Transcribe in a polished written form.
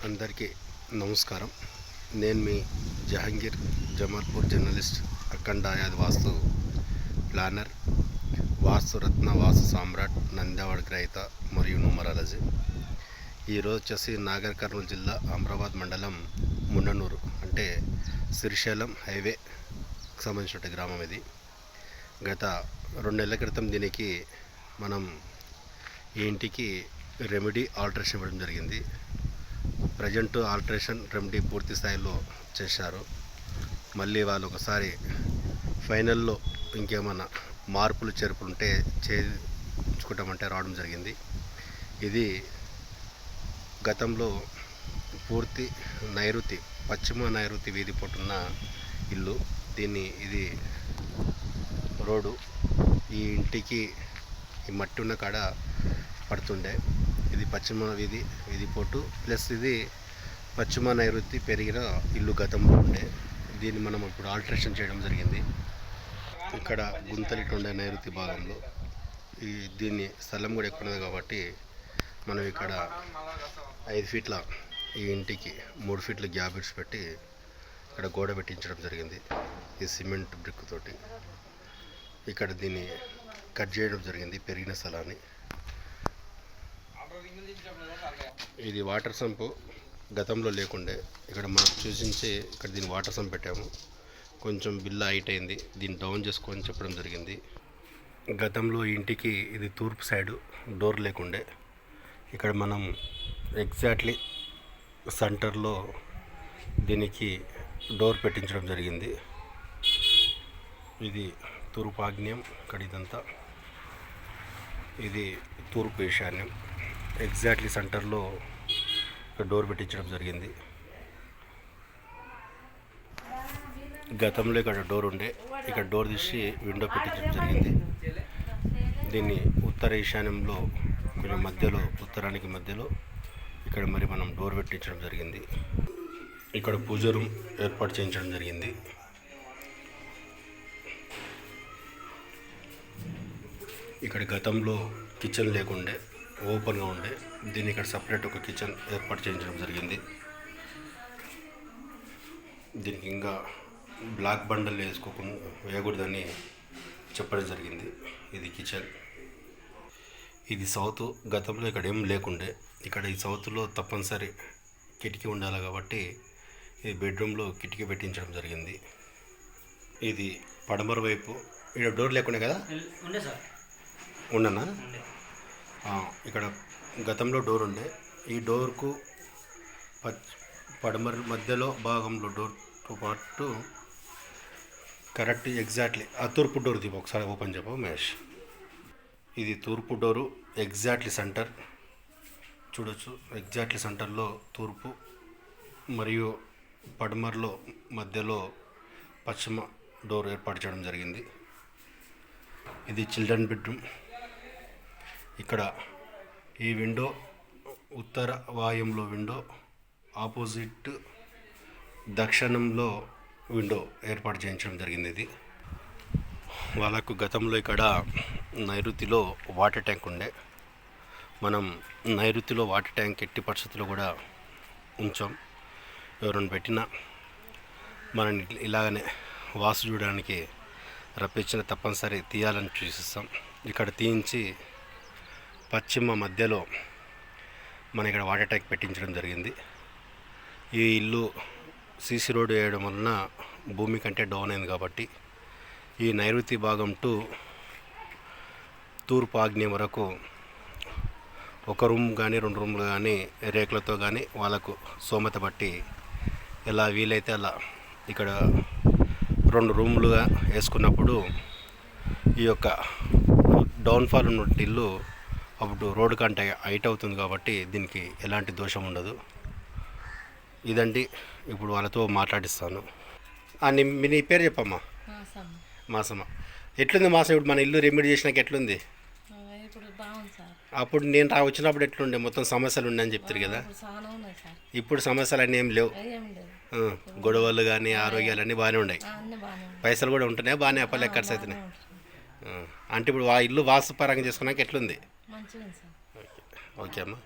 అందరికీ నమస్కారం. నేను మీ జహంగీర్, జమాల్పూర్ జర్నలిస్ట్, అఖండ ఆయాద్ వాస్తు ప్లానర్, వాస్తు రత్న, వాస్తు సామ్రాట్, నంద్యావాడ గ్రహీత మరియు న్యూమరాలజీ. ఈరోజు వచ్చేసి నాగర్ కర్నూలు జిల్లా అమరాబాద్ మండలం మున్ననూరు అంటే శ్రీశైలం హైవే సంబంధించిన గ్రామం ఇది. గత 2 నెలల క్రితం దీనికి మనం ఈ ఇంటికి రెమెడీ ఆల్టరేషన్ ఇవ్వడం జరిగింది. ప్రజెంట్ ఆల్టరేషన్ రెమెడీ పూర్తి స్థాయిలో చేశారు. మళ్ళీ వాళ్ళు ఒకసారి ఫైనల్లో ఇంకేమైనా మార్పులు చేర్పులు ఉంటే చేయించుకుంటామంటే రావడం జరిగింది. ఇది గతంలో పూర్తి నైరుతి, పశ్చిమ నైరుతి వీధి పొట్టున్న ఇల్లు. ఇది రోడ్డు ఈ ఇంటికి ఈ మట్టి ఉన్న కాడ పడుతుండే. ఇది పశ్చిమ వీధి పోటు ప్లస్ ఇది పశ్చిమ నైరుతి పెరిగిన ఇల్లు గతంలో ఉండే. దీన్ని మనం ఇప్పుడు ఆల్టరేషన్ చేయడం జరిగింది. ఇక్కడ గుంతలిట్టు ఉండే నైరుతి భాగంలో దీన్ని స్థలం కూడా ఎక్కువ ఉన్నది కాబట్టి మనం ఇక్కడ 5 ఫీట్ల ఈ ఇంటికి 3 ఫీట్ల గ్యాప్ పెట్టి ఇక్కడ గోడ పెట్టించడం జరిగింది. ఈ సిమెంట్ బ్రిక్ తోటి ఇక్కడ దీన్ని కట్ చేయడం జరిగింది పెరిగిన స్థలాన్ని. ఇది వాటర్ సంపు గతంలో లేకుండే. ఇక్కడ మనం చూసించి ఇక్కడ దీన్ని వాటర్ సంప్ పెట్టాము. కొంచెం బిల్ల హైట్ అయింది, దీన్ని డౌన్ చేసుకొని చెప్పడం జరిగింది. గతంలో ఇంటికి ఇది తూర్పు సైడు డోర్ లేకుండే. ఇక్కడ మనం ఎగ్జాక్ట్లీ సెంటర్లో దీనికి డోర్ పెట్టించడం జరిగింది. ఇది తూర్పు ఆగ్నేయం, ఇక్కడ ఇదంతా ఇది తూర్పు ఈశాన్యం. ఎగ్జాక్ట్లీ సెంటర్లో డోర్ పెట్టించడం జరిగింది. గతంలో ఇక్కడ డోర్ ఉండే, ఇక్కడ డోర్ తీసి విండో పెట్టించడం జరిగింది. దీన్ని ఉత్తర ఈశాన్యంలో కొంచెం మధ్యలో, ఉత్తరానికి మధ్యలో ఇక్కడ మరి మనం డోర్ పెట్టించడం జరిగింది. ఇక్కడ పూజ రూమ్ ఏర్పాటు చేయించడం జరిగింది. ఇక్కడ గతంలో కిచెన్ లేకుండే, ఓపెన్గా ఉండే. దీన్ని ఇక్కడ సపరేట్ ఒక కిచెన్ ఏర్పాటు చేయించడం జరిగింది. దీనికి ఇంకా బ్లాక్ బండల్ వేయకూడదని చెప్పడం జరిగింది. ఇది కిచెన్. ఇది సౌత్. గతంలో ఇక్కడ ఏం లేకుండే. ఇక్కడ ఈ సౌత్లో తప్పనిసరి కిటికీ ఉండాలి కాబట్టి ఈ బెడ్రూమ్లో కిటికీ పెట్టించడం జరిగింది. ఇది పడమర వైపు. ఇక్కడ డోర్ లేకుండే కదా, ఉండనా? ఇక్కడ గతంలో డోర్ ఉండే. ఈ డోర్కు పడమర మధ్యలో భాగంలో డోర్తో పాటు కరెక్ట్ ఎగ్జాక్ట్లీ ఆ తూర్పు డోర్ దీపం ఒకసారి ఓపెన్ చెప్పు మహేష్. ఇది తూర్పు డోరు, ఎగ్జాక్ట్లీ సెంటర్ చూడొచ్చు. ఎగ్జాక్ట్లీ సెంటర్లో తూర్పు మరియు పడమరలో మధ్యలో పశ్చిమ డోర్ ఏర్పాటు చేయడం జరిగింది. ఇది చిల్డ్రన్ బెడ్రూమ్. ఇక్కడ ఈ విండో ఉత్తర వాయుంలో విండో, ఆపోజిట్ దక్షిణంలో విండో ఏర్పాటు చేయించడం జరిగింది. ఇది వాళ్ళకు గతంలో ఇక్కడ నైరుతిలో వాటర్ ట్యాంక్ ఉండే. మనం నైరుతిలో వాటర్ ట్యాంక్ ఎట్టి పరిస్థితుల్లో కూడా ఉంచాం. ఎవరైనా పెట్టినా మనం ఇలాగనే వాసు చూడడానికి రప్పించిన తప్పనిసరి తీయాలని చూసిస్తాం. ఇక్కడ తీయించి పశ్చిమ మధ్యలో మన ఇక్కడ వాటర్ ట్యాంక్ పెట్టించడం జరిగింది. ఈ ఇల్లు సీసీ రోడ్డు వేయడం వలన భూమి కంటే డౌన్ అయింది కాబట్టి ఈ నైరుతి భాగం తూర్పు ఆగ్నేయం వరకు ఒక రూమ్ కానీ 2 రూమ్లు కానీ రేకులతో కానీ వాళ్ళకు సోమత బట్టి ఎలా వీలైతే అలా ఇక్కడ 2 రూమ్లుగా వేసుకున్నప్పుడు ఈ యొక్క డౌన్ఫాల్ ఉన్న ఇల్లు అప్పుడు రోడ్డు కంటే హైట్ అవుతుంది కాబట్టి దీనికి ఎలాంటి దోషం ఉండదు. ఇదండి, ఇప్పుడు వాళ్ళతో మాట్లాడిస్తాను. నీ పేరు చెప్పమ్మా. మాసమ్మ. ఎట్లుంది మాసం? ఇప్పుడు మన ఇల్లు రెమెడీ చేసినాక ఎట్లుంది? అప్పుడు నేను వచ్చినప్పుడు ఎట్లుండే? మొత్తం సమస్యలు ఉన్నాయని చెప్తారు కదా. ఇప్పుడు సమస్యలు అన్నీ ఏం లేవు. గొడవలు కానీ ఆరోగ్యాలు అన్నీ బాగానే ఉన్నాయి. పైసలు కూడా ఉంటున్నాయి బాగానే, అప్పలు ఎక్కడ్స్ అవుతున్నాయి. అంటే ఇప్పుడు ఆ ఇల్లు వాస్తుపరంగా చేసుకున్నాక ఎట్లుంది? ఓకే అమ్మా.